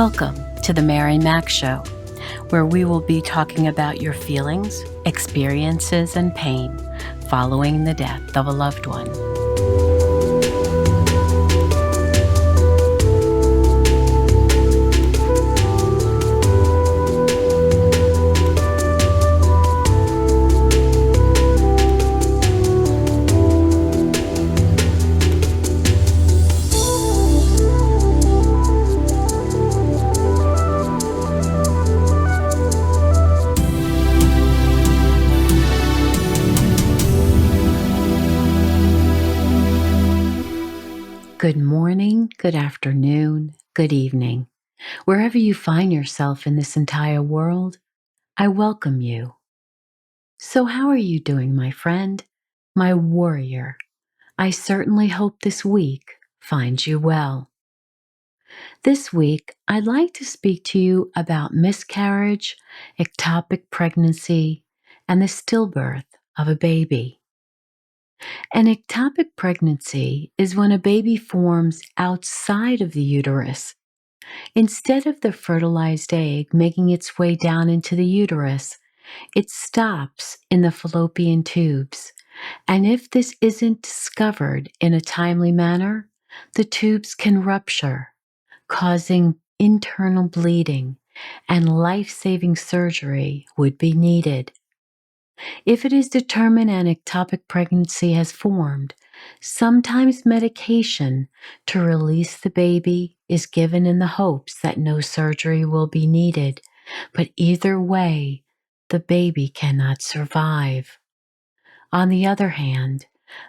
Welcome to the Mary Mac Show, where we will be talking about your feelings, experiences, and pain following the death of a loved one. Good morning, good afternoon, good evening. Wherever you find yourself in this entire world, I welcome you. So how are you doing, my friend, my warrior? I certainly hope this week finds you well. This week, I'd like to speak to you about miscarriage, ectopic pregnancy, and the stillbirth of a baby. An ectopic pregnancy is when a baby forms outside of the uterus. Instead of the fertilized egg making its way down into the uterus, it stops in the fallopian tubes. And if this isn't discovered in a timely manner, the tubes can rupture, causing internal bleeding, and life-saving surgery would be needed. If it is determined an ectopic pregnancy has formed, sometimes medication to release the baby is given in the hopes that no surgery will be needed, but either way, the baby cannot survive. On the other hand,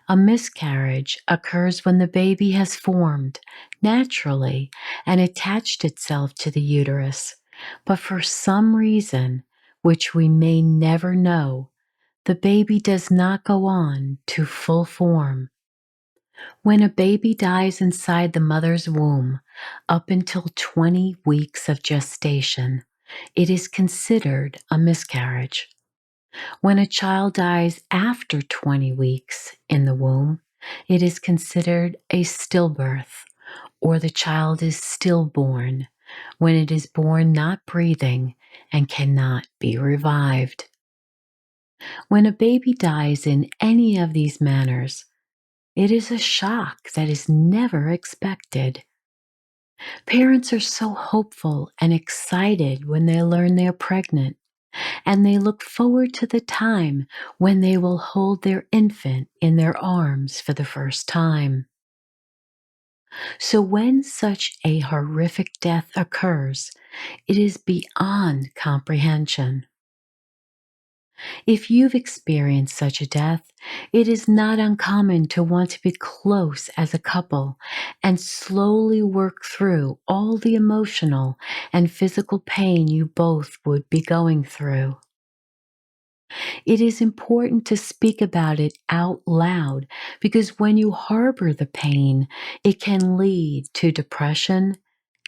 a miscarriage occurs when the baby has formed naturally and attached itself to the uterus, but for some reason, which we may never know, the baby does not go on to full form. When a baby dies inside the mother's womb up until 20 weeks of gestation, it is considered a miscarriage. When a child dies after 20 weeks in the womb, it is considered a stillbirth, or the child is stillborn, when it is born not breathing and cannot be revived. When a baby dies in any of these manners, it is a shock that is never expected. Parents are so hopeful and excited when they learn they're pregnant, and they look forward to the time when they will hold their infant in their arms for the first time. So when such a horrific death occurs, it is beyond comprehension. If you've experienced such a death, it is not uncommon to want to be close as a couple and slowly work through all the emotional and physical pain you both would be going through. It is important to speak about it out loud because when you harbor the pain, it can lead to depression,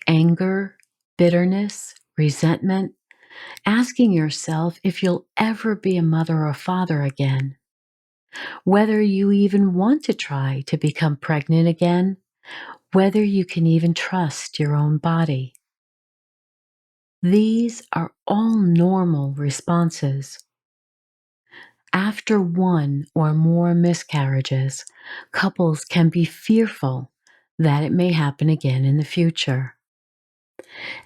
anger, bitterness, resentment, asking yourself if you'll ever be a mother or father again, whether you even want to try to become pregnant again, whether you can even trust your own body. These are all normal responses. After one or more miscarriages, couples can be fearful that it may happen again in the future.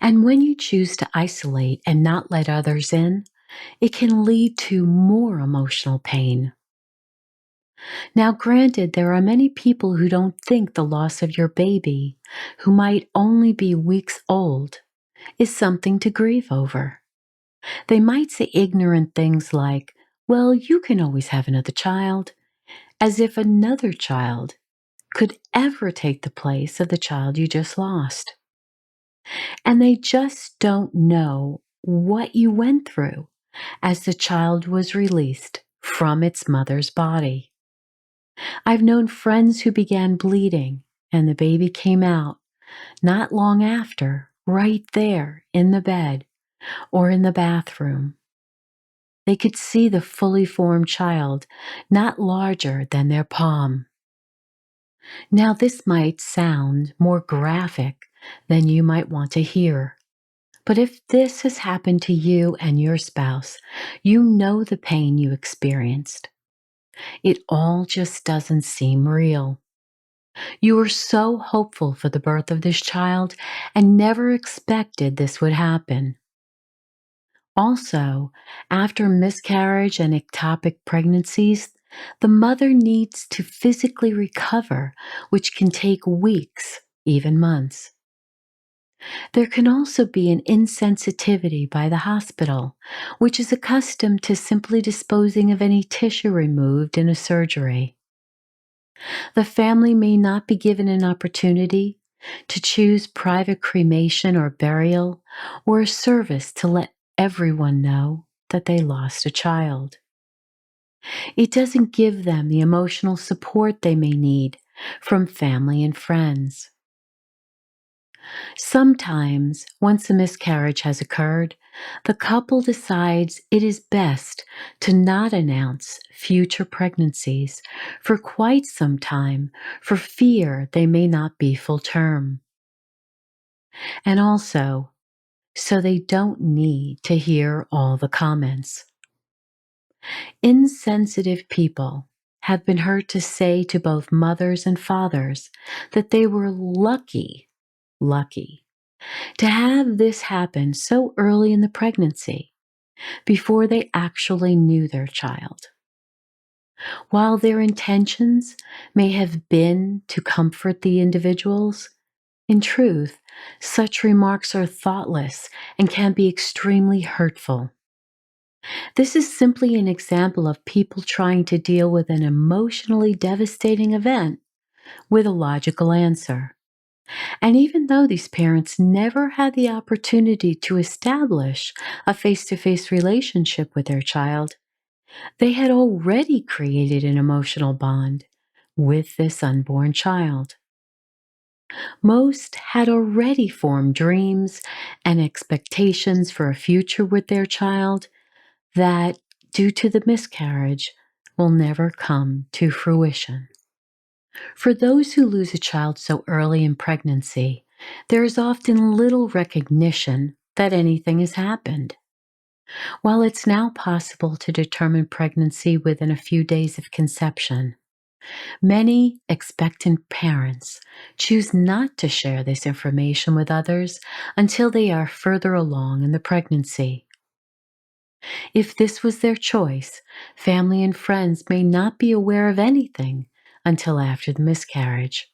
And when you choose to isolate and not let others in, it can lead to more emotional pain. Now, granted, there are many people who don't think the loss of your baby, who might only be weeks old, is something to grieve over. They might say ignorant things like, well, you can always have another child, as if another child could ever take the place of the child you just lost. And they just don't know what you went through as the child was released from its mother's body. I've known friends who began bleeding and the baby came out not long after, right there in the bed or in the bathroom. They could see the fully formed child, not larger than their palm. Now, this might sound more graphic than you might want to hear, But if this has happened to you and your spouse, you know the pain you experienced. It all just doesn't seem real. You were so hopeful for the birth of this child and never expected this would happen. Also, after miscarriage and ectopic pregnancies, the mother needs to physically recover, which can take weeks, even months. There can also be an insensitivity by the hospital, which is accustomed to simply disposing of any tissue removed in a surgery. The family may not be given an opportunity to choose private cremation or burial, or a service to let everyone know that they lost a child. It doesn't give them the emotional support they may need from family and friends. Sometimes, once a miscarriage has occurred, the couple decides it is best to not announce future pregnancies for quite some time for fear they may not be full term. And also, so they don't need to hear all the comments. Insensitive people have been heard to say to both mothers and fathers that they were lucky to have this happen so early in the pregnancy, before they actually knew their child. While their intentions may have been to comfort the individuals, in truth, such remarks are thoughtless and can be extremely hurtful. This is simply an example of people trying to deal with an emotionally devastating event with a logical answer. And even though these parents never had the opportunity to establish a face to face relationship with their child, they had already created an emotional bond with this unborn child. Most had already formed dreams and expectations for a future with their child that, due to the miscarriage, will never come to fruition. For those who lose a child so early in pregnancy, there is often little recognition that anything has happened. While it's now possible to determine pregnancy within a few days of conception, many expectant parents choose not to share this information with others until they are further along in the pregnancy. If this was their choice, family and friends may not be aware of anything until after the miscarriage.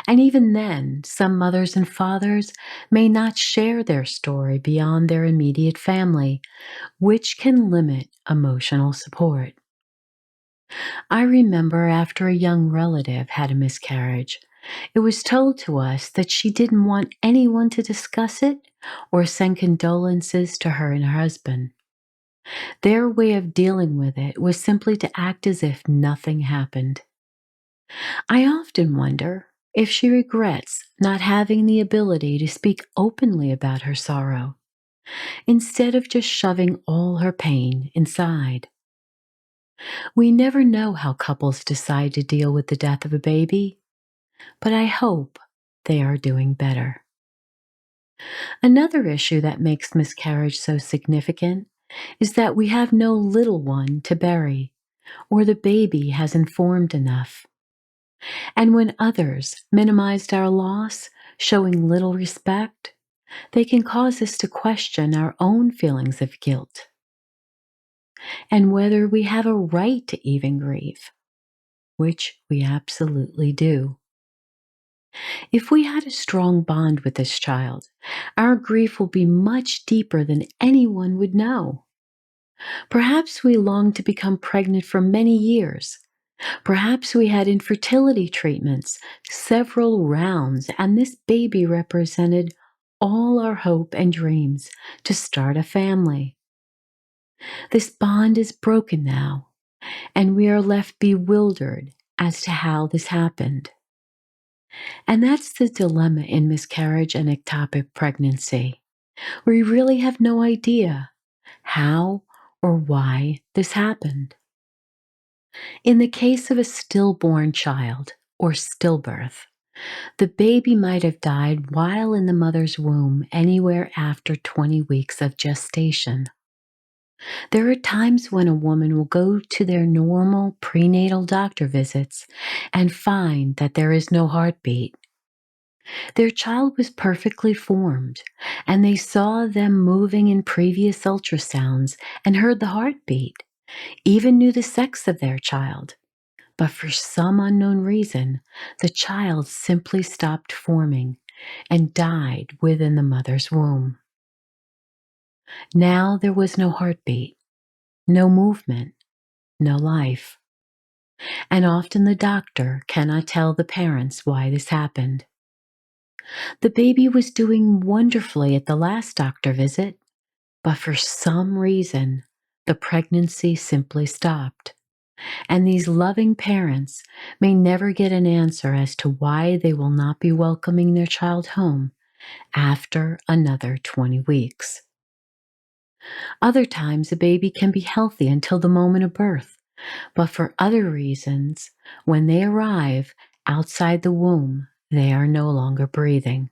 And even then, some mothers and fathers may not share their story beyond their immediate family, which can limit emotional support. I remember after a young relative had a miscarriage, it was told to us that she didn't want anyone to discuss it or send condolences to her and her husband. Their way of dealing with it was simply to act as if nothing happened. I often wonder if she regrets not having the ability to speak openly about her sorrow, instead of just shoving all her pain inside. We never know how couples decide to deal with the death of a baby, but I hope they are doing better. Another issue that makes miscarriage so significant is that we have no little one to bury, or the baby hasn't formed enough. And when others minimized our loss, showing little respect, they can cause us to question our own feelings of guilt and whether we have a right to even grieve, which we absolutely do. If we had a strong bond with this child, our grief will be much deeper than anyone would know. Perhaps we longed to become pregnant for many years. Perhaps we had infertility treatments, several rounds, and this baby represented all our hope and dreams to start a family. This bond is broken now, and we are left bewildered as to how this happened. And that's the dilemma in miscarriage and ectopic pregnancy. We really have no idea how or why this happened. In the case of a stillborn child, or stillbirth, The baby might have died while in the mother's womb anywhere after 20 weeks of gestation. There are times when a woman will go to their normal prenatal doctor visits and find that there is no heartbeat. Their child was perfectly formed, and they saw them moving in previous ultrasounds and heard the heartbeat, even knew the sex of their child. But for some unknown reason, the child simply stopped forming and died within the mother's womb. Now there was no heartbeat, no movement, no life. And often the doctor cannot tell the parents why this happened. The baby was doing wonderfully at the last doctor visit, but for some reason, the pregnancy simply stopped. And these loving parents may never get an answer as to why they will not be welcoming their child home after another 20 weeks. Other times, a baby can be healthy until the moment of birth, but for other reasons, when they arrive outside the womb, they are no longer breathing.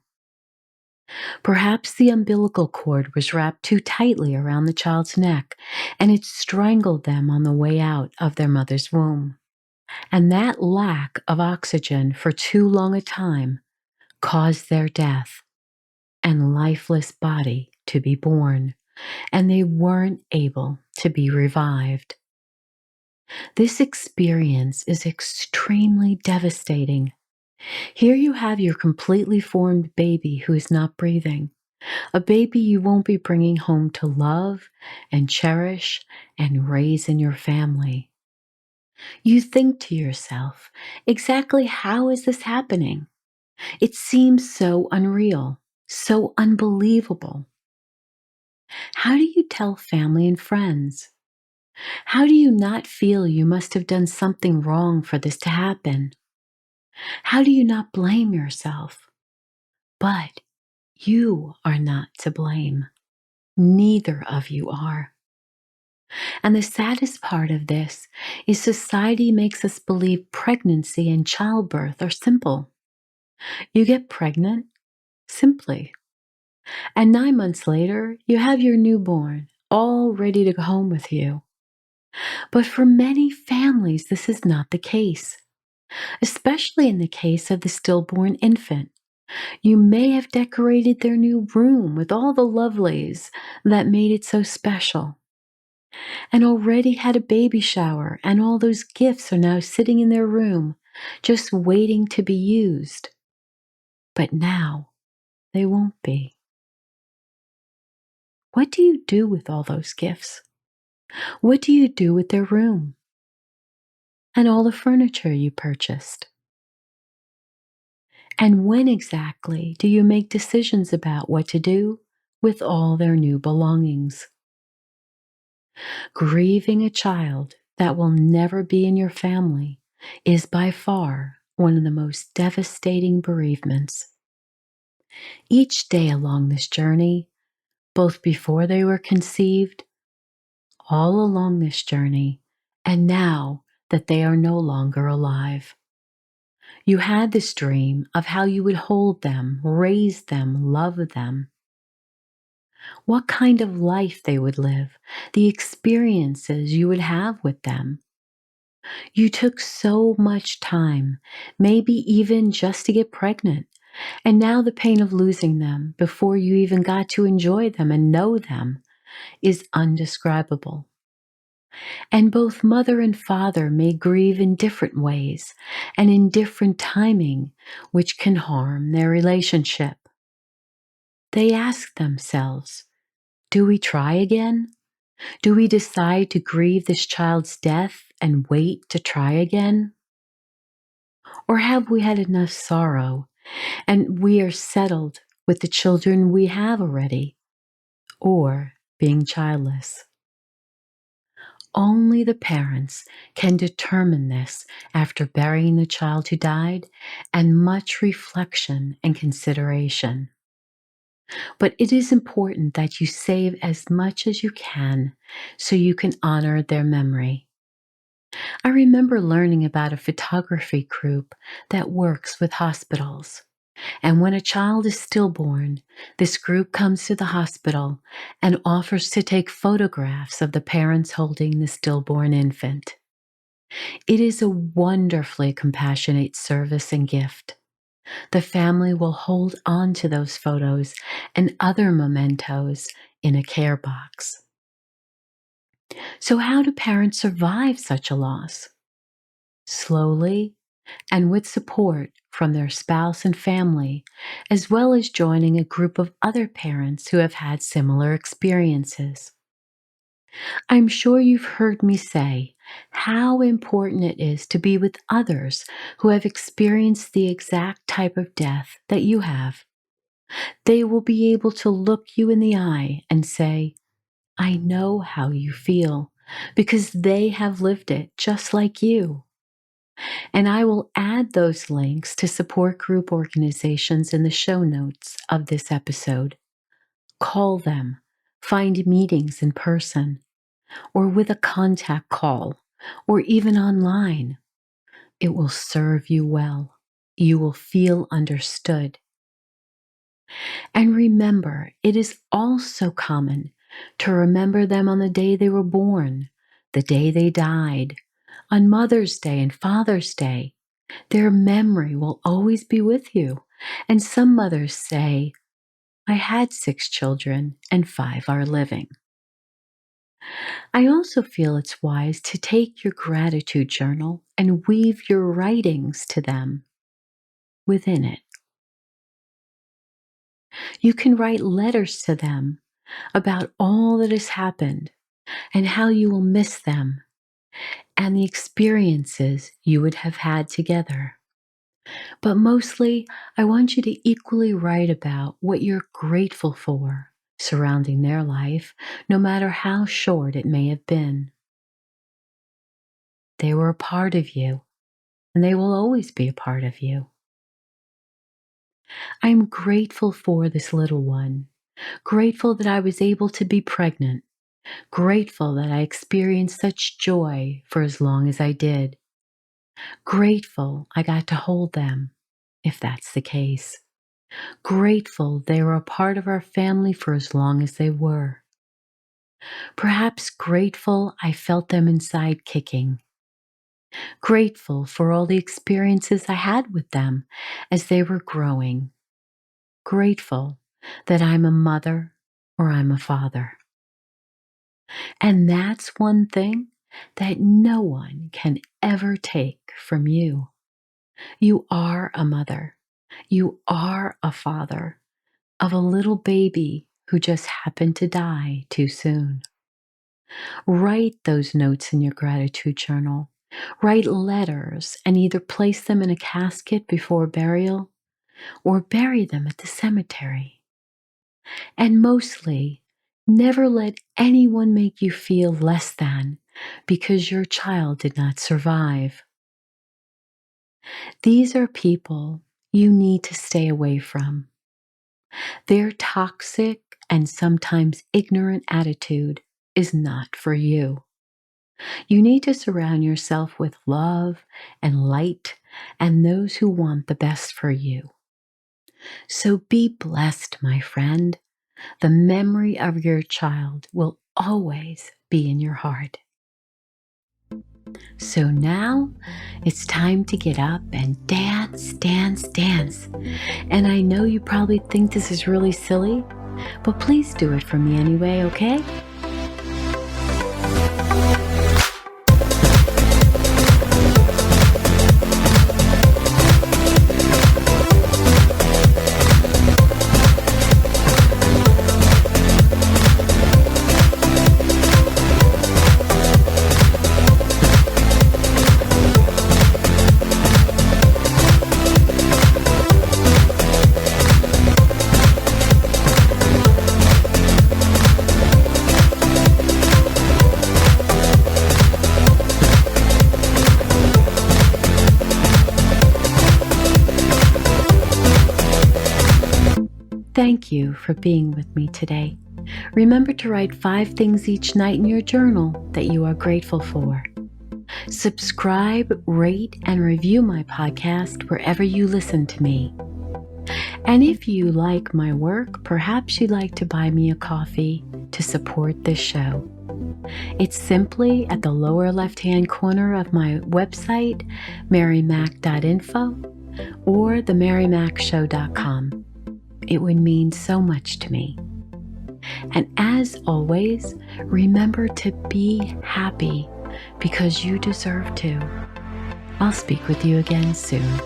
Perhaps the umbilical cord was wrapped too tightly around the child's neck, and it strangled them on the way out of their mother's womb. And that lack of oxygen for too long a time caused their death and lifeless body to be born, and they weren't able to be revived. This experience is extremely devastating. Here you have your completely formed baby who is not breathing, a baby you won't be bringing home to love and cherish and raise in your family. You think to yourself, exactly how is this happening? It seems so unreal, so unbelievable. How do you tell family and friends? How do you not feel you must have done something wrong for this to happen? How do you not blame yourself? But you are not to blame. Neither of you are. And the saddest part of this is society makes us believe pregnancy and childbirth are simple. You get pregnant simply, and 9 months later, you have your newborn all ready to go home with you. But for many families, this is not the case, especially in the case of the stillborn infant. You may have decorated their new room with all the lovelies that made it so special, and already had a baby shower, and all those gifts are now sitting in their room, just waiting to be used. But now they won't be. What do you do with all those gifts? What do you do with their room and all the furniture you purchased? And when exactly do you make decisions about what to do with all their new belongings? Grieving a child that will never be in your family is by far one of the most devastating bereavements. Each day along this journey, both before they were conceived, all along this journey, and now that they are no longer alive, you had this dream of how you would hold them, raise them, love them, what kind of life they would live, the experiences you would have with them. You took so much time, maybe even just to get pregnant, and now the pain of losing them before you even got to enjoy them and know them is undescribable. And both mother and father may grieve in different ways and in different timing, which can harm their relationship. They ask themselves, do we try again? Do we decide to grieve this child's death and wait to try again? Or have we had enough sorrow and we are settled with the children we have already, or being childless? Only the parents can determine this after burying the child who died and much reflection and consideration. But it is important that you save as much as you can so you can honor their memory. I remember learning about a photography group that works with hospitals. And when a child is stillborn, this group comes to the hospital and offers to take photographs of the parents holding the stillborn infant. It is a wonderfully compassionate service and gift. The family will hold on to those photos and other mementos in a care box. So, how do parents survive such a loss? Slowly and with support from their spouse and family, as well as joining a group of other parents who have had similar experiences. I'm sure you've heard me say how important it is to be with others who have experienced the exact type of death that you have. They will be able to look you in the eye and say, I know how you feel, because they have lived it just like you. And I will add those links to support group organizations in the show notes of this episode. Call them, find meetings in person, or with a contact call, or even online. It will serve you well. You will feel understood. And remember, it is also common to remember them on the day they were born, the day they died, on Mother's Day and Father's Day. Their memory will always be with you. And some mothers say, I had 6 children and 5 are living. I also feel it's wise to take your gratitude journal and weave your writings to them within it. You can write letters to them about all that has happened and how you will miss them and the experiences you would have had together. But mostly, I want you to equally write about what you're grateful for surrounding their life, no matter how short it may have been. They were a part of you, and they will always be a part of you. I am grateful for this little one, grateful that I was able to be pregnant, grateful that I experienced such joy for as long as I did, grateful I got to hold them, if that's the case. Grateful they were a part of our family for as long as they were. Perhaps grateful I felt them inside kicking. Grateful for all the experiences I had with them as they were growing. Grateful that I'm a mother or I'm a father. And that's one thing that no one can ever take from you. You are a mother. You are a father of a little baby who just happened to die too soon. Write those notes in your gratitude journal. Write letters and either place them in a casket before burial or bury them at the cemetery. And mostly, never let anyone make you feel less than because your child did not survive. These are people you need to stay away from. Their toxic and sometimes ignorant attitude is not for you. You need to surround yourself with love and light and those who want the best for you. So be blessed, my friend. The memory of your child will always be in your heart. So now it's time to get up and dance, dance, dance. And I know you probably think this is really silly, but please do it for me anyway, okay? Thank you for being with me today. Remember to write 5 things each night in your journal that you are grateful for. Subscribe, rate, and review my podcast wherever you listen to me. And if you like my work, perhaps you'd like to buy me a coffee to support this show. It's simply at the lower left-hand corner of my website, MaryMac.info, or theMaryMacShow.com. It would mean so much to me. And as always, remember to be happy because you deserve to. I'll speak with you again soon.